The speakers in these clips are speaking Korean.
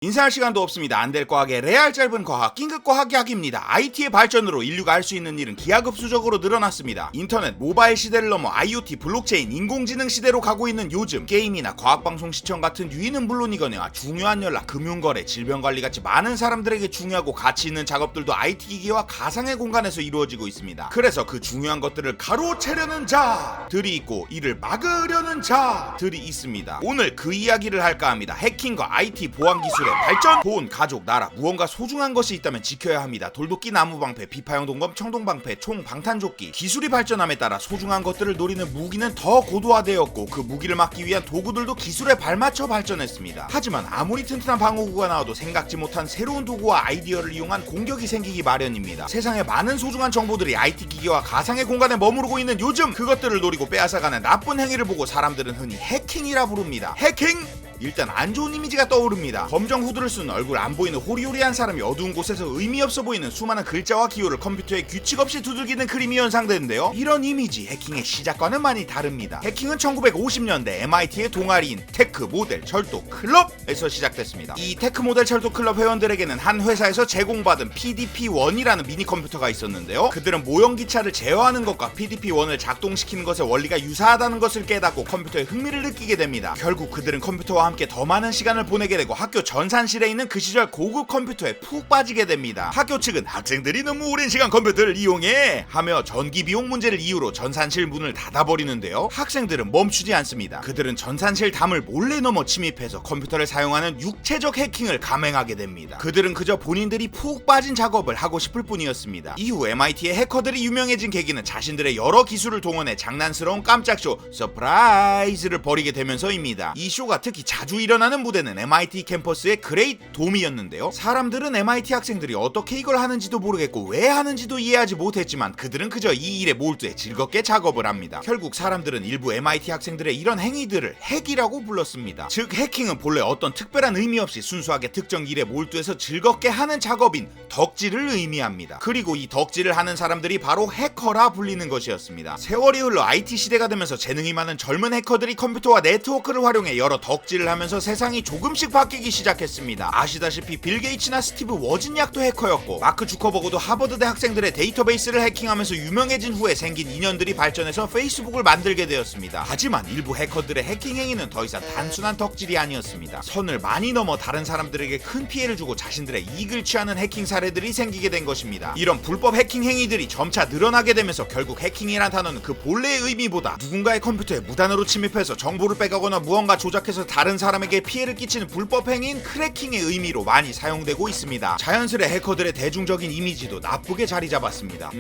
인사할 시간도 없습니다. 안될 과학의 레알 짧은 과학, 긴급 과학 이야기입니다. IT의 발전으로 인류가 할 수 있는 일은 기하급수적으로 늘어났습니다. 인터넷, 모바일 시대를 넘어 IoT, 블록체인, 인공지능 시대로 가고 있는 요즘 게임이나 과학방송 시청 같은 유의는 물론이거니와 중요한 연락, 금융거래, 질병관리 같이 많은 사람들에게 중요하고 가치 있는 작업들도 IT 기기와 가상의 공간에서 이루어지고 있습니다. 그래서 그 중요한 것들을 가로채려는 자들이 있고 이를 막으려는 자들이 있습니다. 오늘 그 이야기를 할까 합니다. 해킹과 IT 보안 기술의 발전, 돈, 가족, 나라, 무언가 소중한 것이 있다면 지켜야 합니다. 돌도끼, 나무방패, 비파형 동검, 청동방패, 총, 방탄조끼. 기술이 발전함에 따라 소중한 것들을 노리는 무기는 더 고도화되었고 그 무기를 막기 위한 도구들도 기술에 발맞춰 발전했습니다. 하지만 아무리 튼튼한 방어구가 나와도 생각지 못한 새로운 도구와 아이디어를 이용한 공격이 생기기 마련입니다. 세상에 많은 소중한 정보들이 IT 기기와 가상의 공간에 머무르고 있는 요즘, 그것들을 노리고 빼앗아가는 나쁜 행위를 보고 사람들은 흔히 해킹이라 부릅니다. 해킹? 일단 안 좋은 이미지가 떠오릅니다. 검정 후드를 쓴 얼굴 안 보이는 호리호리한 사람이 어두운 곳에서 의미 없어 보이는 수많은 글자와 기호를 컴퓨터에 규칙 없이 두들기는 그림이 연상되는데요. 이런 이미지, 해킹의 시작과는 많이 다릅니다. 해킹은 1950년대 MIT의 동아리인 테크 모델 철도 클럽에서 시작됐습니다. 이 테크 모델 철도 클럽 회원들에게는 한 회사에서 제공받은 PDP-1이라는 미니 컴퓨터가 있었는데요. 그들은 모형 기차를 제어하는 것과 PDP-1을 작동시키는 것의 원리가 유사하다는 것을 깨닫고 컴퓨터에 흥미를 느끼게 됩니다. 결국 그들은 컴퓨터와 함께 더 많은 시간을 보내게 되고 학교 전산실에 있는 그 시절 고급 컴퓨터에 푹 빠지게 됩니다. 학교 측은 학생들이 너무 오랜 시간 컴퓨터를 이용해 하며 전기 비용 문제를 이유로 전산실 문을 닫아버리는데요. 학생들은 멈추지 않습니다. 그들은 전산실 담을 몰래 넘어 침입해서 컴퓨터를 사용하는 육체적 해킹을 감행하게 됩니다. 그들은 그저 본인들이 푹 빠진 작업을 하고 싶을 뿐이었습니다. 이후 MIT의 해커들이 유명해진 계기는 자신들의 여러 기술을 동원해 장난스러운 깜짝쇼 서프라이즈를 벌이게 되면서입니다. 이 쇼가 특히 자주 일어나는 무대는 MIT 캠퍼스의 그레이트 돔이었는데요. 사람들은 MIT 학생들이 어떻게 이걸 하는지도 모르겠고 왜 하는지도 이해하지 못했지만 그들은 그저 이 일에 몰두해 즐겁게 작업을 합니다. 결국 사람들은 일부 MIT 학생들의 이런 행위들을 핵이라고 불렀습니다. 즉 해킹은 본래 어떤 특별한 의미 없이 순수하게 특정 일에 몰두해서 즐겁게 하는 작업인 덕질을 의미합니다. 그리고 이 덕질을 하는 사람들이 바로 해커라 불리는 것이었습니다. 세월이 흘러 IT 시대가 되면서 재능이 많은 젊은 해커들이 컴퓨터와 네트워크를 활용해 여러 덕질을 하면서 세상이 조금씩 바뀌기 시작했습니다. 아시다시피 빌 게이츠나 스티브 워즈니악도 해커였고 마크 주커버그도 하버드대 학생들의 데이터베이스를 해킹하면서 유명해진 후에 생긴 인연들이 발전해서 페이스북을 만들게 되었습니다. 하지만 일부 해커들의 해킹 행위는 더 이상 단순한 덕질이 아니었습니다. 선을 많이 넘어 다른 사람들에게 큰 피해를 주고 자신들의 이익을 취하는 해킹 사례들이 생기게 된 것입니다. 이런 불법 해킹 행위들이 점차 늘어나게 되면서 결국 해킹이란 단어는 그 본래의 의미보다 누군가의 컴퓨터에 무단으로 침입해서 정보를 빼가거나 무언가 조작해서 다른 사람에게 피해를 끼치는 불법 행위인 크래킹의 의미로 많이 사용되고 있습니다. 자연스레 해커들의 대중적인 이미지도 나쁘게 자리 잡았습니다.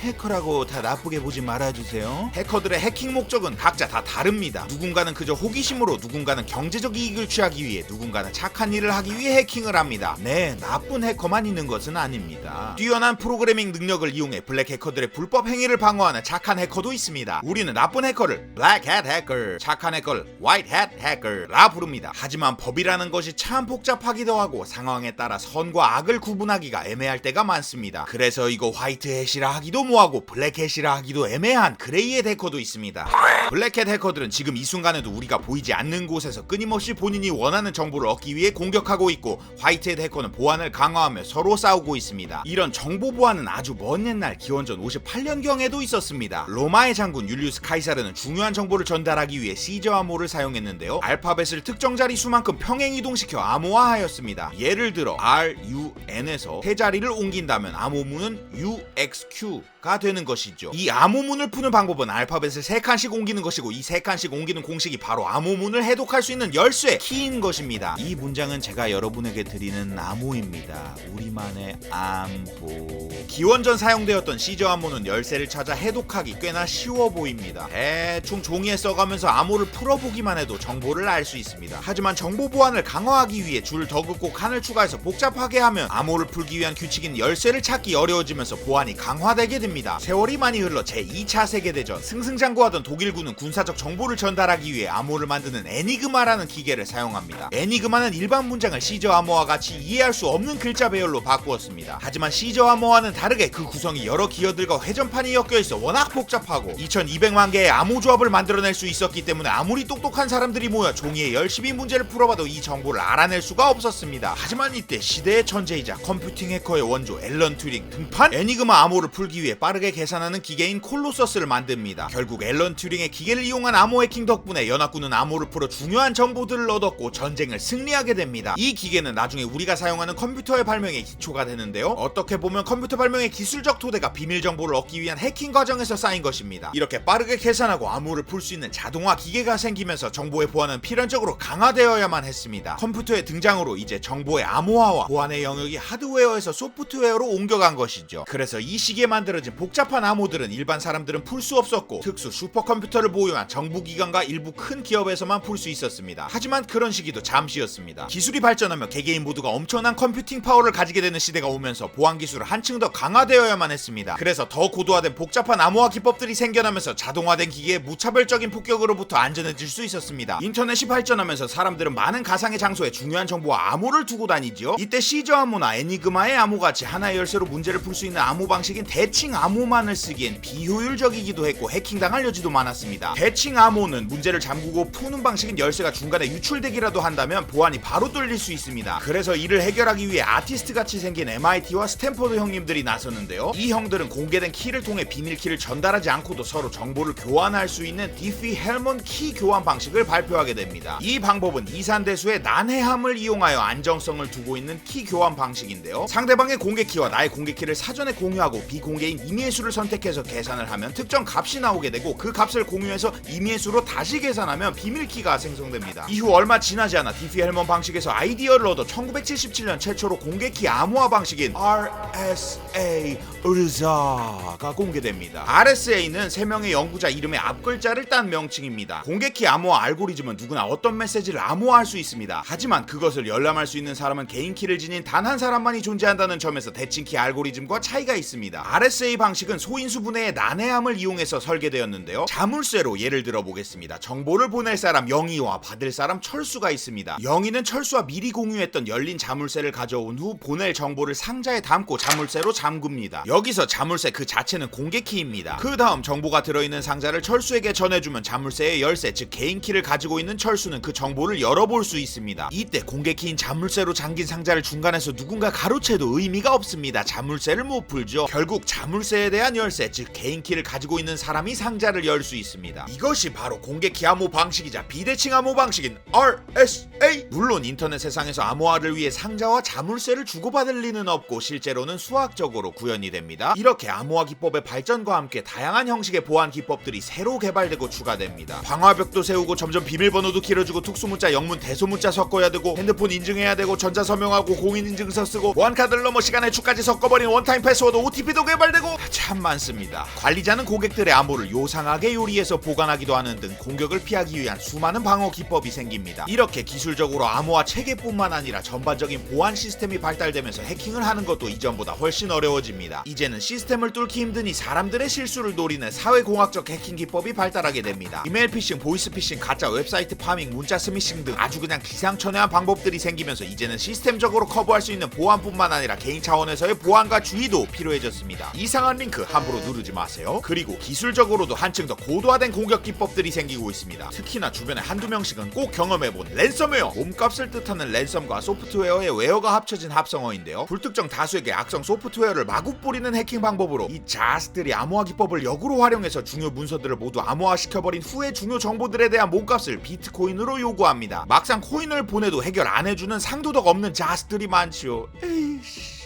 해커라고 다 나쁘게 보지 말아주세요. 해커들의 해킹 목적은 각자 다 다릅니다. 누군가는 그저 호기심으로, 누군가는 경제적 이익을 취하기 위해, 누군가는 착한 일을 하기 위해 해킹을 합니다. 네, 나쁜 해커만 있는 것은 아닙니다. 뛰어난 프로그래밍 능력을 이용해 블랙 해커들의 불법 행위를 방어하는 착한 해커도 있습니다. 우리는 나쁜 해커를 블랙 햇 해커, 착한 해커를 화이트 햇 해커라 부릅니다. 하지만 법이라는 것이 참 복잡하기도 하고 상황에 따라 선과 악을 구분하기가 애매할 때가 많습니다. 그래서 이거 화이트 햇이라 하기도 뭐하고 블랙 햇이라 하기도 애매한 그레이햇 해커도 있습니다. 블랙햇 해커들은 지금 이 순간에도 우리가 보이지 않는 곳에서 끊임없이 본인이 원하는 정보를 얻기 위해 공격하고 있고, 화이트햇 해커는 보안을 강화하며 서로 싸우고 있습니다. 이런 정보 보안은 아주 먼 옛날 기원전 58년경에도 있었습니다. 로마의 장군 율리우스 카이사르는 중요한 정보를 전달하기 위해 시저 암호를 사용했는데요. 알파벳을 특정 자리 수만큼 평행 이동시켜 암호화하였습니다. 예를 들어 RUN에서 세 자리를 옮긴다면 암호문은 UXQ가 되는 것이죠. 이 암호문을 푸는 방법은 알파벳을 3칸씩 옮기는 것이고, 이 3칸씩 옮기는 공식이 바로 암호문을 해독할 수 있는 열쇠, 키인 것입니다. 이 문장은 제가 여러분에게 드리는 암호입니다. 우리만의 암호. 기원전 사용되었던 시저 암호는 열쇠를 찾아 해독하기 꽤나 쉬워 보입니다. 대충 종이에 써가면서 암호를 풀어보기만 해도 정보를 알 수 있습니다. 하지만 정보 보안을 강화하기 위해 줄을 더 긋고 칸을 추가해서 복잡하게 하면 암호를 풀기 위한 규칙인 열쇠를 찾기 어려워지면서 보안이 강화되게 됩니다. 시대입니다. 세월이 많이 흘러 제2차 세계대전, 승승장구하던 독일군은 군사적 정보를 전달하기 위해 암호를 만드는 애니그마라는 기계를 사용합니다. 애니그마는 일반 문장을 시저 암호와 같이 이해할 수 없는 글자 배열로 바꾸었습니다. 하지만 시저 암호와는 다르게 그 구성이 여러 기어들과 회전판이 엮여있어 워낙 복잡하고 2200만 개의 암호 조합을 만들어낼 수 있었기 때문에 아무리 똑똑한 사람들이 모여 종이에 열심히 문제를 풀어봐도 이 정보를 알아낼 수가 없었습니다. 하지만 이때 시대의 천재이자 컴퓨팅 해커의 원조 앨런 튜링 등판 애니그마 암호를 풀기 위해 빠르게 계산하는 기계인 콜로서스를 만듭니다. 결국 앨런 튜링의 기계를 이용한 암호 해킹 덕분에 연합군은 암호를 풀어 중요한 정보들을 얻었고 전쟁을 승리하게 됩니다. 이 기계는 나중에 우리가 사용하는 컴퓨터의 발명의 기초가 되는데요. 어떻게 보면 컴퓨터 발명의 기술적 토대가 비밀 정보를 얻기 위한 해킹 과정에서 쌓인 것입니다. 이렇게 빠르게 계산하고 암호를 풀 수 있는 자동화 기계가 생기면서 정보의 보안은 필연적으로 강화되어야만 했습니다. 컴퓨터의 등장으로 이제 정보의 암호화와 보안의 영역이 하드웨어에서 소프트웨어로 옮겨간 것이죠. 그래서 이 시기에 만들어진 복잡한 암호들은 일반 사람들은 풀 수 없었고 특수 슈퍼컴퓨터를 보유한 정부기관과 일부 큰 기업에서만 풀 수 있었습니다. 하지만 그런 시기도 잠시였습니다. 기술이 발전하며 개개인 모두가 엄청난 컴퓨팅 파워를 가지게 되는 시대가 오면서 보안 기술은 한층 더 강화되어야만 했습니다. 그래서 더 고도화된 복잡한 암호화 기법들이 생겨나면서 자동화된 기계의 무차별적인 폭격으로부터 안전해질 수 있었습니다. 인터넷이 발전하면서 사람들은 많은 가상의 장소에 중요한 정보와 암호를 두고 다니지요. 이때 시저 암호나 애니그마의 암호같이 하나의 열쇠로 문제를 풀 수 있는 암호 방식인 대칭 암호만을 쓰기엔 비효율적이기도 했고 해킹당할 여지도 많았습니다. 대칭 암호는 문제를 잠그고 푸는 방식인 열쇠가 중간에 유출되기라도 한다면 보안이 바로 뚫릴 수 있습니다. 그래서 이를 해결하기 위해 아티스트같이 생긴 MIT와 스탠퍼드 형님들이 나섰는데요. 이 형들은 공개된 키를 통해 비밀키를 전달하지 않고도 서로 정보를 교환할 수 있는 디피-헬먼 키 교환 방식을 발표하게 됩니다. 이 방법은 이산대수의 난해함을 이용하여 안정성을 두고 있는 키 교환 방식인데요. 상대방의 공개키와 나의 공개키를 사전에 공유하고 비공개인 임의의 수를 선택해서 계산을 하면 특정 값이 나오게 되고 그 값을 공유해서 임의의 수로 다시 계산하면 비밀키가 생성됩니다. 이후 얼마 지나지 않아 디피-헬먼 방식에서 아이디어를 얻어 1977년 최초로 공개키 암호화 방식인 RSA 의사가 공개됩니다. RSA는 3명의 연구자 이름의 앞글자를 딴 명칭입니다. 공개키 암호화 알고리즘은 누구나 어떤 메시지를 암호화할 수 있습니다. 하지만 그것을 열람할 수 있는 사람은 개인키를 지닌 단 한 사람만이 존재한다는 점에서 대칭키 알고리즘과 차이가 있습니다. RSA 방식은 소인수 분해의 난해함을 이용해서 설계되었는데요. 자물쇠로 예를 들어 보겠습니다. 정보를 보낼 사람 영희와 받을 사람 철수가 있습니다. 영희는 철수와 미리 공유했던 열린 자물쇠를 가져온 후 보낼 정보를 상자에 담고 자물쇠로 잠굽니다. 여기서 자물쇠 그 자체는 공개키입니다. 그 다음 정보가 들어있는 상자를 철수에게 전해주면 자물쇠의 열쇠 즉 개인키를 가지고 있는 철수는 그 정보를 열어볼 수 있습니다. 이때 공개키인 자물쇠로 잠긴 상자를 중간에서 누군가 가로채도 의미가 없습니다. 자물쇠를 못 풀죠. 결국 자물쇠에 대한 열쇠 즉 개인키를 가지고 있는 사람이 상자를 열 수 있습니다. 이것이 바로 공개키 암호 방식이자 비대칭 암호 방식인 RSA. 물론 인터넷 세상에서 암호화를 위해 상자와 자물쇠를 주고받을 리는 없고 실제로는 수학적으로 구현이 됩니다. 이렇게 암호화 기법의 발전과 함께 다양한 형식의 보안 기법들이 새로 개발되고 추가됩니다. 방화벽도 세우고 점점 비밀번호도 길어지고 특수문자, 영문, 대소문자 섞어야 되고 핸드폰 인증해야 되고 전자서명하고 공인인증서 쓰고 보안카드를 넘어 시간의 추까지 섞어버린 원타임 패스워드 OTP도 개발되고 참 많습니다. 관리자는 고객들의 암호를 요상하게 요리해서 보관하기도 하는 등 공격을 피하기 위한 수많은 방어 기법이 생깁니다. 이렇게 기술적으로 암호화 체계뿐만 아니라 전반적인 보안 시스템이 발달되면서 해킹을 하는 것도 이전보다 훨씬 어려워집니다. 이제는 시스템을 뚫기 힘드니 사람들의 실수를 노리는 사회공학적 해킹 기법이 발달하게 됩니다. 이메일 피싱, 보이스 피싱, 가짜 웹사이트 파밍, 문자 스미싱 등 아주 그냥 기상천외한 방법들이 생기면서 이제는 시스템적으로 커버할 수 있는 보안뿐만 아니라 개인 차원에서의 보안과 주의도 필요해졌습니다. 이상한 링크 함부로 누르지 마세요. 그리고 기술적으로도 한층 더 고도화된 공격 기법들이 생기고 있습니다. 특히나 주변에 한두 명씩은 꼭 경험해본 랜섬웨어, 몸값을 뜻하는 랜섬과 소프트웨어의 웨어가 합쳐진 합성어인데요. 불특정 다수에게 악성 소프트웨어를 마구 뿌리는 해킹 방법으로 이 자아스들이 암호화 기법을 역으로 활용해서 중요 문서들을 모두 암호화시켜버린 후에 중요 정보들에 대한 몸값을 비트코인으로 요구합니다. 막상 코인을 보내도 해결 안 해주는 상도덕 없는 자아스들이 많지요.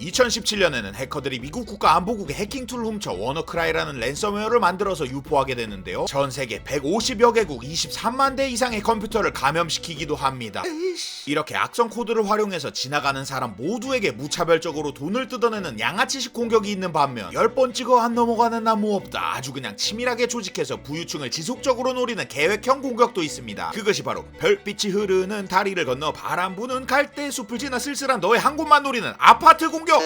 2017년에는 해커들이 미국 국가안보국의 해킹 툴을 훔쳐 워너크라이라는 랜섬웨어를 만들어서 유포하게 되는데요. 전 세계 150여 개국 23만 대 이상의 컴퓨터를 감염시키기도 합니다. 이렇게 악성 코드를 활용해서 지나가는 사람 모두에게 무차별적으로 돈을 뜯어내는 양아치식 공격이 있는 반면 10번 찍어 안 넘어가는 나무 없다. 아주 그냥 치밀하게 조직해서 부유층을 지속적으로 노리는 계획형 공격도 있습니다. 그것이 바로 별빛이 흐르는 다리를 건너 바람 부는 갈대 숲을 지나 쓸쓸한 너의 한 곳만 노리는 아파트 공격 공격!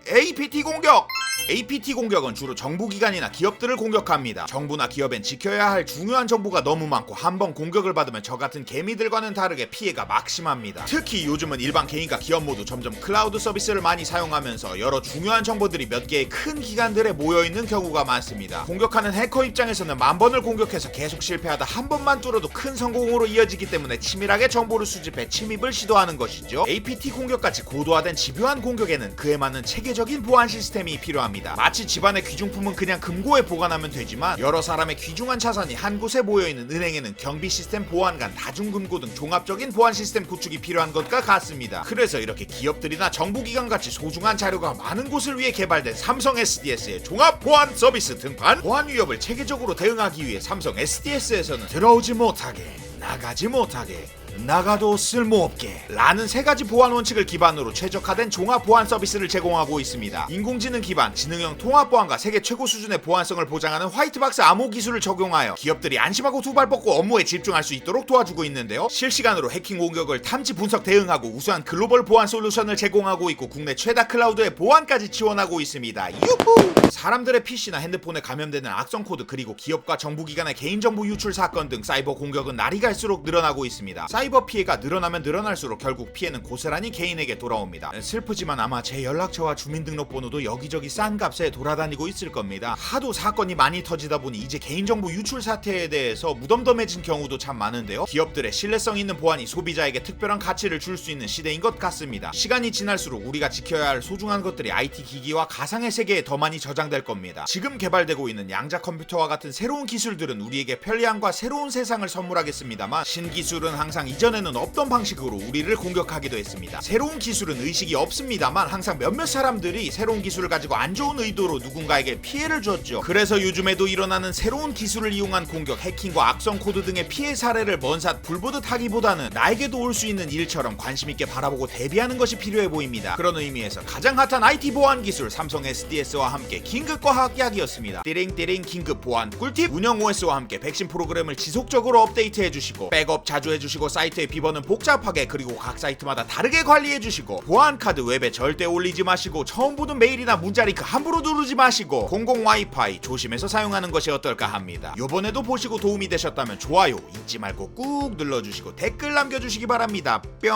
APT 공격! APT 공격은 주로 정부기관이나 기업들을 공격합니다. 정부나 기업엔 지켜야 할 중요한 정보가 너무 많고 한번 공격을 받으면 저 같은 개미들과는 다르게 피해가 막심합니다. 특히 요즘은 일반 개인과 기업 모두 점점 클라우드 서비스를 많이 사용하면서 여러 중요한 정보들이 몇 개의 큰 기관들에 모여있는 경우가 많습니다. 공격하는 해커 입장에서는 만 번을 공격해서 계속 실패하다 한 번만 뚫어도 큰 성공으로 이어지기 때문에 치밀하게 정보를 수집해 침입을 시도하는 것이죠. APT 공격같이 고도화된 집요한 공격에는 그에 맞는 체계적인 보안 시스템이 필요합니다. 마치 집안의 귀중품은 그냥 금고에 보관하면 되지만 여러 사람의 귀중한 자산이 한 곳에 모여있는 은행에는 경비 시스템, 보안관, 다중금고 등 종합적인 보안 시스템 구축이 필요한 것과 같습니다. 그래서 이렇게 기업들이나 정부기관같이 소중한 자료가 많은 곳을 위해 개발된 삼성 SDS의 종합 보안 서비스 등판, 보안 위협을 체계적으로 대응하기 위해 삼성 SDS에서는 들어오지 못하게, 나가지 못하게, 나가도 쓸모없게 라는 세 가지 보안 원칙을 기반으로 최적화된 종합 보안 서비스를 제공하고 있습니다. 인공지능 기반 지능형 통합 보안과 세계 최고 수준의 보안성을 보장하는 화이트박스 암호 기술을 적용하여 기업들이 안심하고 두 발 뻗고 업무에 집중할 수 있도록 도와주고 있는데요. 실시간으로 해킹 공격을 탐지 분석 대응하고 우수한 글로벌 보안 솔루션을 제공하고 있고 국내 최다 클라우드의 보안까지 지원하고 있습니다. 유후! 사람들의 PC나 핸드폰에 감염되는 악성 코드 그리고 기업과 정부기관의 개인정보 유출 사건 등 사이버 공격은 날이 갈수록 늘어나고 있습니다. 사이버 피해가 늘어나면 늘어날수록 결국 피해는 고스란히 개인에게 돌아옵니다. 슬프지만 아마 제 연락처와 주민등록번호도 여기저기 싼 값에 돌아다니고 있을 겁니다. 하도 사건이 많이 터지다 보니 이제 개인정보 유출 사태에 대해서 무덤덤해진 경우도 참 많은데요. 기업들의 신뢰성 있는 보안이 소비자에게 특별한 가치를 줄 수 있는 시대인 것 같습니다. 시간이 지날수록 우리가 지켜야 할 소중한 것들이 IT 기기와 가상의 세계에 더 많이 저장될 겁니다. 지금 개발되고 있는 양자 컴퓨터와 같은 새로운 기술들은 우리에게 편리함과 새로운 세상을 선물하겠습니다만 신기술은 항상 이전에는 없던 방식으로 우리를 공격하기도 했습니다. 새로운 기술은 의식이 없습니다만 항상 몇몇 사람들이 새로운 기술을 가지고 안 좋은 의도로 누군가에게 피해를 줬죠. 그래서 요즘에도 일어나는 새로운 기술을 이용한 공격, 해킹과 악성 코드 등의 피해 사례를 먼삿 불보듯 하기보다는 나에게도 올 수 있는 일처럼 관심있게 바라보고 대비하는 것이 필요해 보입니다. 그런 의미에서 가장 핫한 IT 보안 기술 삼성 SDS와 함께 긴급 과학 이야기였습니다. 띠링띠링 긴급 보안 꿀팁, 운영 OS와 함께 백신 프로그램을 지속적으로 업데이트해주시고 백업 자주 해주시고 사이트의 비번은 복잡하게 그리고 각 사이트마다 다르게 관리해주시고 보안 카드 웹에 절대 올리지 마시고 처음 보는 메일이나 문자 링크 함부로 누르지 마시고 공공 와이파이 조심해서 사용하는 것이 어떨까 합니다. 요번에도 보시고 도움이 되셨다면 좋아요 잊지 말고 꾹 눌러주시고 댓글 남겨주시기 바랍니다. 뿅.